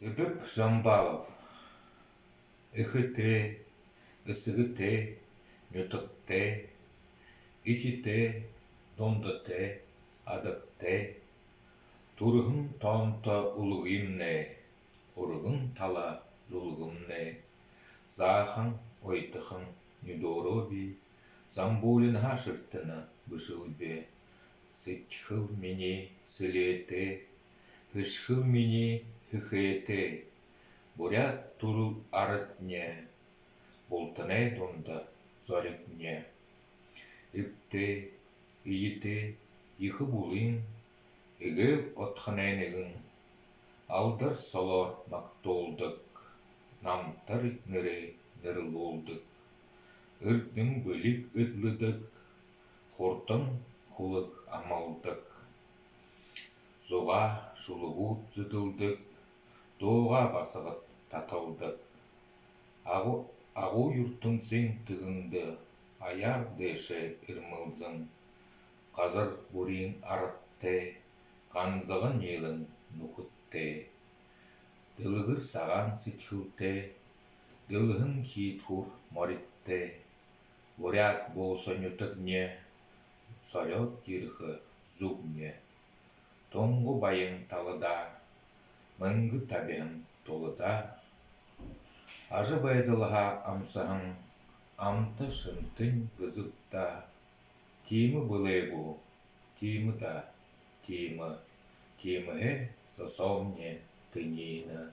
Сыдып Жамбалов. Ыхыте, ысыгыте, нютыкте, ихите, дондыте, адыкте, турыгын тонто улугимне, урыгын тала зулгымне, захын ойтыхын нюдороби, Замбулин хашыртыны бышылбе, сытхыл мини сылете, хышхыл мини хыхете, бурят турул арытне, болтыне донда зоритне. Ипте, иите, ихы булин, игел отханенегін, алдар солор мактолдык, намтыр ныре нырылолдык, үрдің бөлік ытлыдык, хортын хулык амалдык. Зоға шулығу зыдылдык, доға басығыт татылдык. Ағу юрттың сен тығынды, аяр деше ирмылзын. Қазыр бурин арытте, қанзығын елін нұхытте. Дылығыр саған ситхылте, дылығын кейтхур моритте. Бурят болсын ütігне, солет ерхі зугне. Тоңғы байың талыда, мұңғы табен толыда. Ажы байдылға амсағын, амты шымтын ғызықта. Тимі бұлайгу, тимі да, тимі, тимі засовне тынейні.